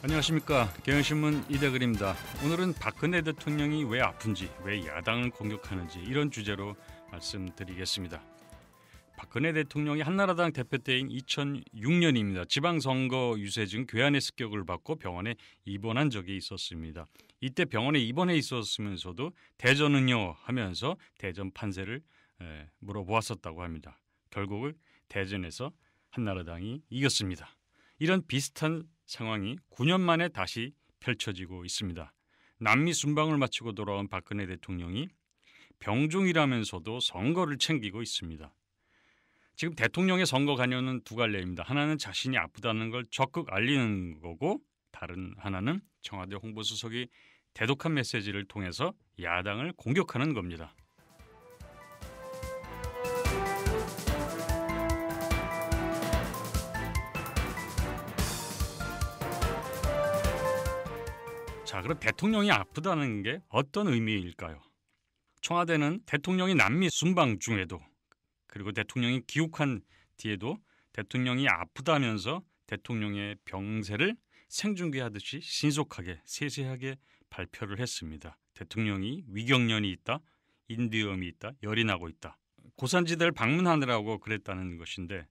안녕하십니까. 경향신문 이대글입니다. 오늘은 박근혜 대통령이 왜 아픈지, 왜 야당을 공격하는지 이런 주제로 말씀드리겠습니다. 박근혜 대통령이 한나라당 대표 때인 2006년입니다. 지방선거 유세증 괴한의 습격을 받고 병원에 입원한 적이 있었습니다. 이때 병원에 입원해 있었으면서도 대전은요 하면서 대전 판세를 물어보았었다고 합니다. 결국은 대전에서 한나라당이 이겼습니다. 이런 비슷한 상황이 9년 만에 다시 펼쳐지고 있습니다. 남미 순방을 마치고 돌아온 박근혜 대통령이 병중이라면서도 선거를 챙기고 있습니다. 지금 대통령의 선거 관여는 두 갈래입니다. 하나는 자신이 아프다는 걸 적극 알리는 거고, 다른 하나는 청와대 홍보수석이 대독한 메시지를 통해서 야당을 공격하는 겁니다. 자, 그럼 대통령이 아프다는 게 어떤 의미일까요? 청와대는 대통령이 남미 순방 중에도, 그리고 대통령이 귀국한 뒤에도 대통령이 아프다면서 대통령의 병세를 생중계하듯이 신속하게 세세하게 발표를 했습니다. 대통령이 위경련이 있다, 인두염이 있다, 열이 나고 있다. 고산지대를 방문하느라고 그랬다는 것인데,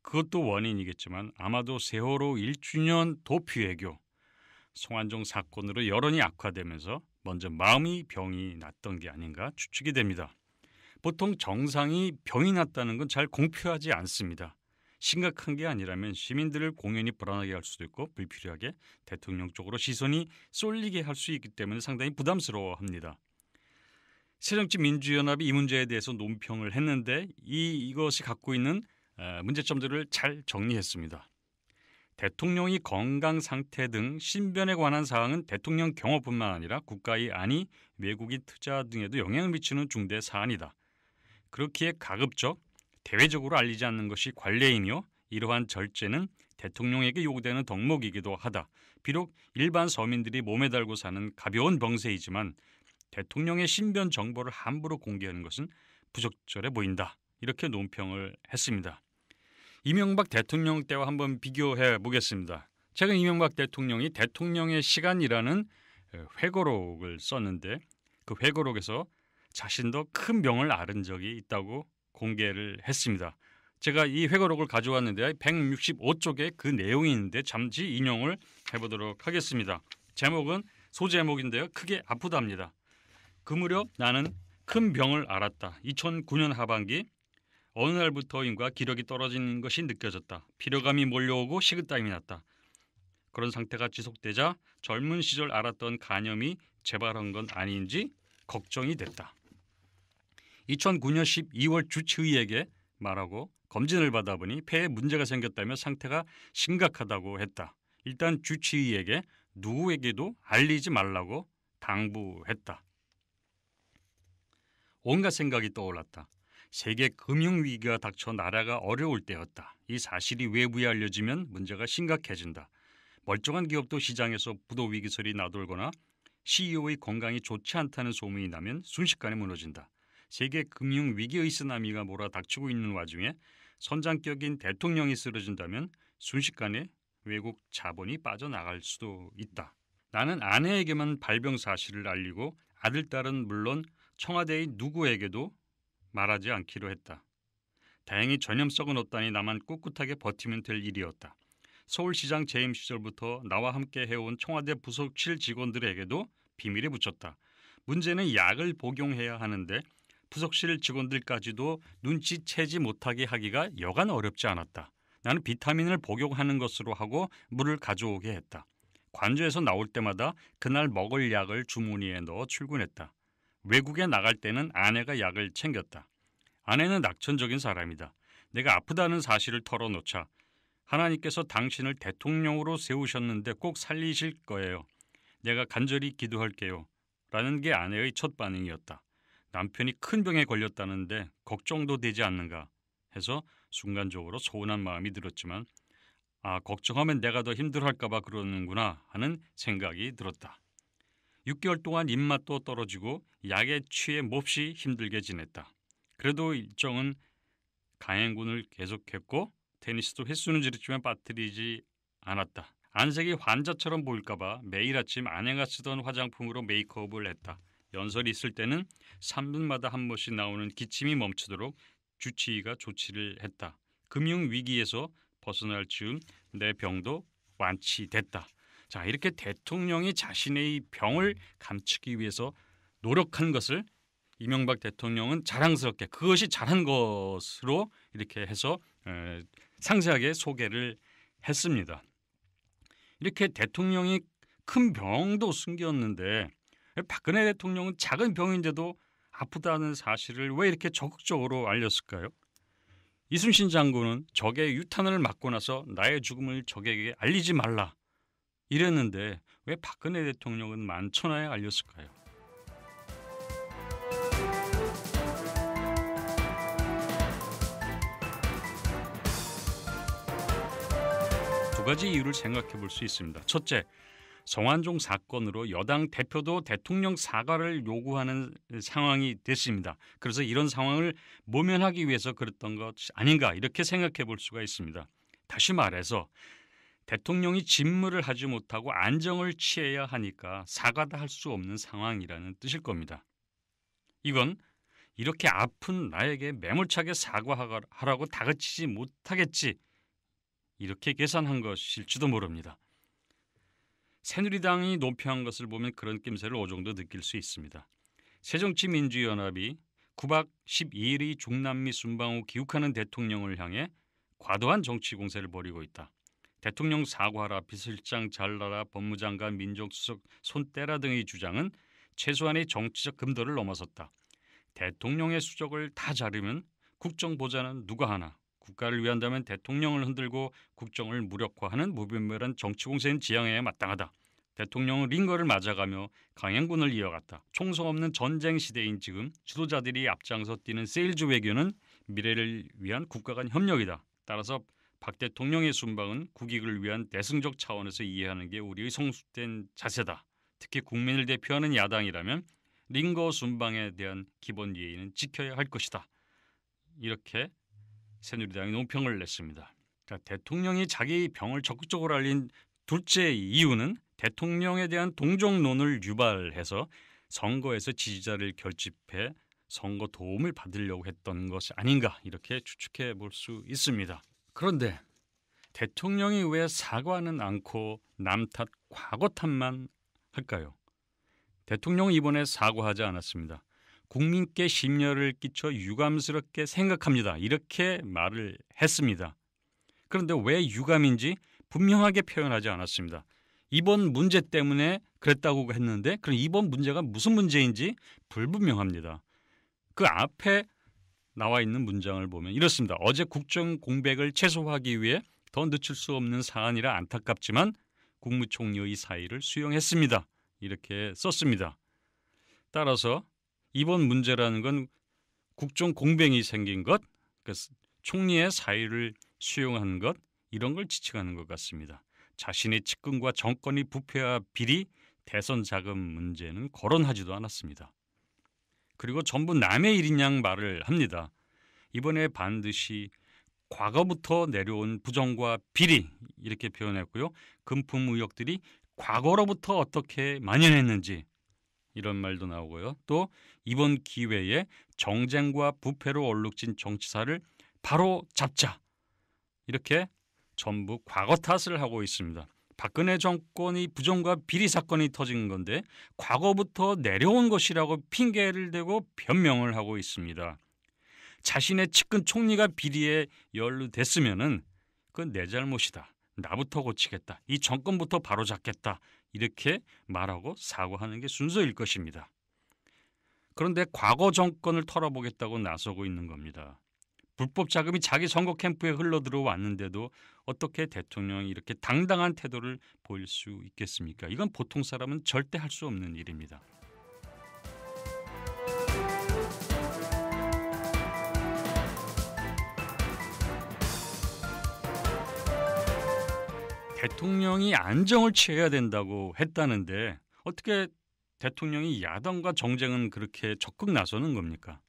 그것도 원인이겠지만 아마도 세월호 1주년 도피외교, 송환종 사건으로 여론이 악화되면서 먼저 마음이 병이 났던 게 아닌가 추측이 됩니다. 보통 정상이 병이 났다는 건 잘 공표하지 않습니다. 심각한 게 아니라면 시민들을 공연히 불안하게 할 수도 있고 불필요하게 대통령 쪽으로 시선이 쏠리게 할 수 있기 때문에 상당히 부담스러워합니다. 새정치민주연합이 이 문제에 대해서 논평을 했는데 이것이 갖고 있는 문제점들을 잘 정리했습니다. 대통령이 건강 상태 등 신변에 관한 사항은 대통령 경호뿐만 아니라 국가의 안위, 외국인 투자 등에도 영향을 미치는 중대 사안이다. 그렇기에 가급적 대외적으로 알리지 않는 것이 관례이며 이러한 절제는 대통령에게 요구되는 덕목이기도 하다. 비록 일반 서민들이 몸에 달고 사는 가벼운 병세이지만 대통령의 신변 정보를 함부로 공개하는 것은 부적절해 보인다. 이렇게 논평을 했습니다. 이명박 대통령 때와 한번 비교해 보겠습니다. 최근 이명박 대통령이 대통령의 시간이라는 회고록을 썼는데 그 회고록에서 자신도 큰 병을 앓은 적이 있다고 공개를 했습니다. 제가 이 회고록을 가져왔는데 165쪽에 그 내용이 있는데 잠시 인용을 해보도록 하겠습니다. 제목은 소제목인데요. 크게 아프답니다. 그 무렵 나는 큰 병을 앓았다. 2009년 하반기 어느 날부터인가 기력이 떨어지는 것이 느껴졌다. 피로감이 몰려오고 식은땀이 났다. 그런 상태가 지속되자 젊은 시절 앓았던 간염이 재발한 건 아닌지 걱정이 됐다. 2009년 12월 주치의에게 말하고 검진을 받아보니 폐에 문제가 생겼다며 상태가 심각하다고 했다. 일단 주치의에게 누구에게도 알리지 말라고 당부했다. 온갖 생각이 떠올랐다. 세계 금융위기가 닥쳐 나라가 어려울 때였다. 이 사실이 외부에 알려지면 문제가 심각해진다. 멀쩡한 기업도 시장에서 부도위기설이 나돌거나 CEO의 건강이 좋지 않다는 소문이 나면 순식간에 무너진다. 세계 금융위기의 쓰나미가 몰아닥치고 있는 와중에 선장격인 대통령이 쓰러진다면 순식간에 외국 자본이 빠져나갈 수도 있다. 나는 아내에게만 발병 사실을 알리고 아들, 딸은 물론 청와대의 누구에게도 말하지 않기로 했다. 다행히 전염성은 없다니 나만 꿋꿋하게 버티면 될 일이었다. 서울시장 재임 시절부터 나와 함께 해온 청와대 부속실 직원들에게도 비밀에 붙였다. 문제는 약을 복용해야 하는데 부속실 직원들까지도 눈치채지 못하게 하기가 여간 어렵지 않았다. 나는 비타민을 복용하는 것으로 하고 물을 가져오게 했다. 관저에서 나올 때마다 그날 먹을 약을 주머니에 넣어 출근했다. 외국에 나갈 때는 아내가 약을 챙겼다. 아내는 낙천적인 사람이다. 내가 아프다는 사실을 털어놓자 하나님께서 당신을 대통령으로 세우셨는데 꼭 살리실 거예요. 내가 간절히 기도할게요. 라는 게 아내의 첫 반응이었다. 남편이 큰 병에 걸렸다는데 걱정도 되지 않는가 해서 순간적으로 서운한 마음이 들었지만 걱정하면 내가 더 힘들어할까 봐 그러는구나 하는 생각이 들었다. 6개월 동안 입맛도 떨어지고 약에 취해 몹시 힘들게 지냈다. 그래도 일정은 강행군을 계속했고 테니스도 횟수는 줄였지만 빠뜨리지 않았다. 안색이 환자처럼 보일까 봐 매일 아침 아내가 쓰던 화장품으로 메이크업을 했다. 연설이 있을 때는 3분마다 한 번씩 나오는 기침이 멈추도록 주치의가 조치를 했다. 금융위기에서 벗어날 즈음 내 병도 완치됐다. 자, 이렇게 대통령이 자신의 병을 감추기 위해서 노력한 것을 이명박 대통령은 자랑스럽게 그것이 잘한 것으로 이렇게 해서 상세하게 소개를 했습니다. 이렇게 대통령이 큰 병도 숨겼는데 박근혜 대통령은 작은 병인데도 아프다는 사실을 왜 이렇게 적극적으로 알렸을까요? 이순신 장군은 적의 유탄을 맞고 나서 나의 죽음을 적에게 알리지 말라 이랬는데 왜 박근혜 대통령은 만천하에 알렸을까요? 두 가지 이유를 생각해 볼 수 있습니다. 첫째, 성완종 사건으로 여당 대표도 대통령 사과를 요구하는 상황이 됐습니다. 그래서 이런 상황을 모면하기 위해서 그랬던 것 아닌가 이렇게 생각해 볼 수가 있습니다. 다시 말해서 대통령이 직무를 하지 못하고 안정을 취해야 하니까 사과도 할 수 없는 상황이라는 뜻일 겁니다. 이건 이렇게 아픈 나에게 매몰차게 사과하라고 다그치지 못하겠지 이렇게 계산한 것일지도 모릅니다. 새누리당이 논평한 것을 보면 그런 낌새를 어느 정도 느낄 수 있습니다. 새정치민주연합이 9박 12일이 중남미 순방 후 귀국하는 대통령을 향해 과도한 정치 공세를 벌이고 있다. 대통령 사과하라, 비서실장 잘라라, 법무장관, 민정수석 손 떼라 등의 주장은 최소한의 정치적 금도를 넘어섰다. 대통령의 수적을 다 자르면 국정 보좌는 누가 하나. 국가를 위한다면 대통령을 흔들고 국정을 무력화하는 무분별한 정치 공세는 지양해야 마땅하다. 대통령은 링거를 맞아가며 강행군을 이어갔다. 총성 없는 전쟁 시대인 지금 지도자들이 앞장서 뛰는 세일즈 외교는 미래를 위한 국가 간 협력이다. 따라서 박 대통령의 순방은 국익을 위한 대승적 차원에서 이해하는 게 우리의 성숙된 자세다. 특히 국민을 대표하는 야당이라면 링거 순방에 대한 기본 예의는 지켜야 할 것이다. 이렇게 새누리당이 논평을 냈습니다. 대통령이 자기 병을 적극적으로 알린 둘째 이유는 대통령에 대한 동정론을 유발해서 선거에서 지지자를 결집해 선거 도움을 받으려고 했던 것이 아닌가 이렇게 추측해 볼 수 있습니다. 그런데 대통령이 왜 사과는 않고 남 탓, 과거 탓만 할까요? 대통령은 이번에 사과하지 않았습니다. 국민께 심려를 끼쳐 유감스럽게 생각합니다. 이렇게 말을 했습니다. 그런데 왜 유감인지 분명하게 표현하지 않았습니다. 이번 문제 때문에 그랬다고 했는데 그럼 이번 문제가 무슨 문제인지 불분명합니다. 그 앞에 나와 있는 문장을 보면 이렇습니다. 어제 국정 공백을 최소화하기 위해 더 늦출 수 없는 사안이라 안타깝지만 국무총리의 사의를 수용했습니다. 이렇게 썼습니다. 따라서 이번 문제라는 건 국정 공백이 생긴 것, 총리의 사의를 수용한 것 이런 걸 지칭하는 것 같습니다. 자신의 측근과 정권의 부패와 비리, 대선 자금 문제는 거론하지도 않았습니다. 그리고 전부 남의 일인 양 말을 합니다. 이번에 반드시 과거부터 내려온 부정과 비리 이렇게 표현했고요. 금품 의혹들이 과거로부터 어떻게 만연했는지 이런 말도 나오고요. 또 이번 기회에 정쟁과 부패로 얼룩진 정치사를 바로 잡자. 이렇게 전부 과거 탓을 하고 있습니다. 박근혜 정권이 부정과 비리 사건이 터진 건데 과거부터 내려온 것이라고 핑계를 대고 변명을 하고 있습니다. 자신의 측근 총리가 비리에 연루됐으면은 그건 내 잘못이다. 나부터 고치겠다. 이 정권부터 바로잡겠다. 이렇게 말하고 사과하는 게 순서일 것입니다. 그런데 과거 정권을 털어보겠다고 나서고 있는 겁니다. 불법 자금이 자기 선거 캠프에 흘러들어왔는데도 어떻게 대통령이 이렇게 당당한 태도를 보일 수 있겠습니까? 이건 보통 사람은 절대 할 수 없는 일입니다. 대통령이 안정을 취해야 된다고 했다는데 어떻게 대통령이 야당과 정쟁은 그렇게 적극 나서는 겁니까?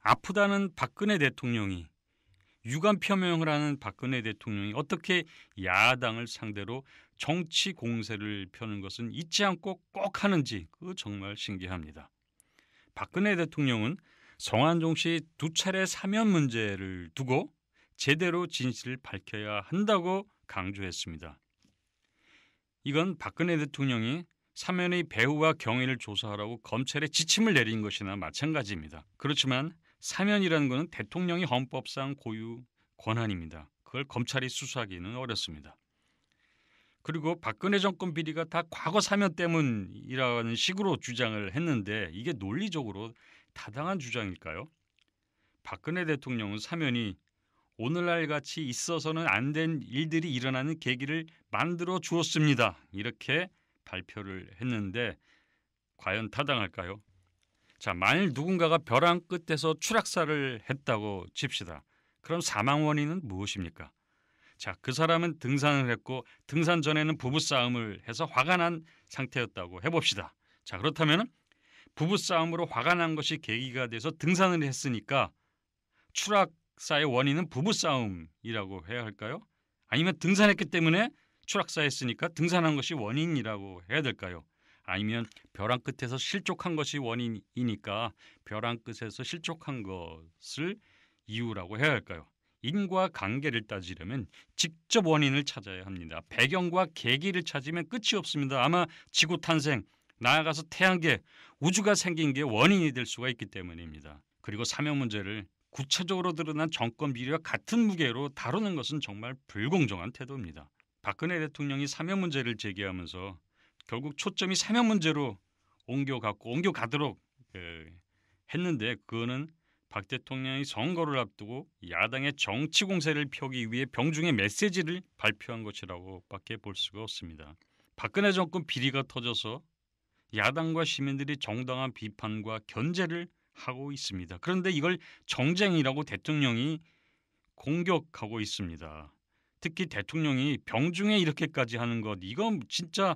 아프다는 박근혜 대통령이 유감 표명을 하는 박근혜 대통령이 어떻게 야당을 상대로 정치 공세를 펴는 것은 잊지 않고 꼭 하는지 그거 정말 신기합니다. 박근혜 대통령은 성완종 씨 2차례 사면 문제를 두고 제대로 진실을 밝혀야 한다고 강조했습니다. 이건 박근혜 대통령이 사면의 배후와 경위를 조사하라고 검찰에 지침을 내린 것이나 마찬가지입니다. 그렇지만 사면이라는 것은 대통령이 헌법상 고유 권한입니다. 그걸 검찰이 수사하기는 어렵습니다. 그리고 박근혜 정권 비리가 다 과거 사면 때문이라는 식으로 주장을 했는데 이게 논리적으로 타당한 주장일까요? 박근혜 대통령은 사면이 오늘날 같이 있어서는 안 된 일들이 일어나는 계기를 만들어 주었습니다. 이렇게 발표를 했는데 과연 타당할까요? 자, 만일 누군가가 벼랑 끝에서 추락사를 했다고 칩시다. 그럼 사망 원인은 무엇입니까? 자, 그 사람은 등산을 했고 등산 전에는 부부싸움을 해서 화가 난 상태였다고 해봅시다. 자, 그렇다면 부부싸움으로 화가 난 것이 계기가 돼서 등산을 했으니까 추락사의 원인은 부부싸움이라고 해야 할까요? 아니면 등산했기 때문에 추락사했으니까 등산한 것이 원인이라고 해야 될까요? 아니면 벼랑 끝에서 실족한 것이 원인이니까 벼랑 끝에서 실족한 것을 이유라고 해야 할까요? 인과관계를 따지려면 직접 원인을 찾아야 합니다. 배경과 계기를 찾으면 끝이 없습니다. 아마 지구 탄생, 나아가서 태양계, 우주가 생긴 게 원인이 될 수가 있기 때문입니다. 그리고 사면 문제를 구체적으로 드러난 정권 비리와 같은 무게로 다루는 것은 정말 불공정한 태도입니다. 박근혜 대통령이 사면 문제를 제기하면서 결국 초점이 사면 문제로 옮겨가도록 했는데 그거는 박 대통령이 선거를 앞두고 야당의 정치 공세를 펴기 위해 병중의 메시지를 발표한 것이라고밖에 볼 수가 없습니다. 박근혜 정권 비리가 터져서 야당과 시민들이 정당한 비판과 견제를 하고 있습니다. 그런데 이걸 정쟁이라고 대통령이 공격하고 있습니다. 특히 대통령이 병중에 이렇게까지 하는 것, 이건 진짜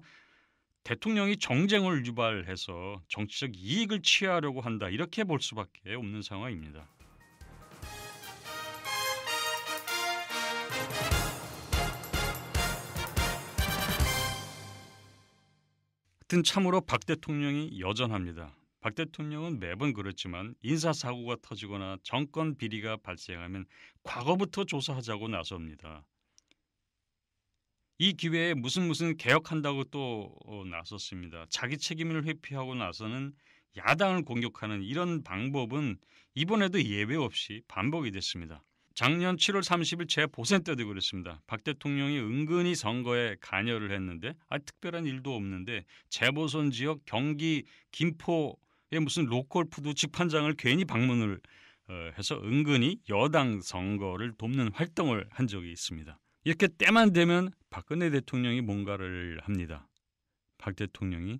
대통령이 정쟁을 유발해서 정치적 이익을 취하려고 한다. 이렇게 볼 수밖에 없는 상황입니다. 하여튼 참으로 박 대통령이 여전합니다. 박 대통령은 매번 그렇지만 인사사고가 터지거나 정권 비리가 발생하면 과거부터 조사하자고 나섭니다. 이 기회에 무슨 개혁한다고 또 나섰습니다. 자기 책임을 회피하고 나서는 야당을 공격하는 이런 방법은 이번에도 예외 없이 반복이 됐습니다. 작년 7월 30일 재보선 때도 그랬습니다. 박 대통령이 은근히 선거에 관여를 했는데 특별한 일도 없는데 재보선 지역 경기 김포의 무슨 로컬푸드 직판장을 괜히 방문을 해서 은근히 여당 선거를 돕는 활동을 한 적이 있습니다. 이렇게 때만 되면 박근혜 대통령이 뭔가를 합니다. 박 대통령이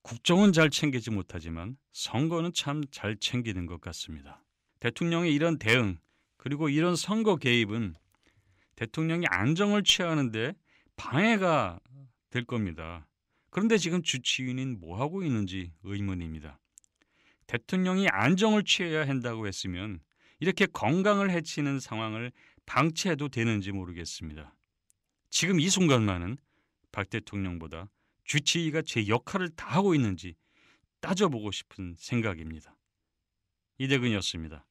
국정은 잘 챙기지 못하지만 선거는 참 잘 챙기는 것 같습니다. 대통령의 이런 대응 그리고 이런 선거 개입은 대통령이 안정을 취하는데 방해가 될 겁니다. 그런데 지금 주치의는 뭐 하고 있는지 의문입니다. 대통령이 안정을 취해야 한다고 했으면 이렇게 건강을 해치는 상황을 방치해도 되는지 모르겠습니다. 지금 이 순간만은 박 대통령보다 주치의가 제 역할을 다하고 있는지 따져보고 싶은 생각입니다. 이대근이었습니다.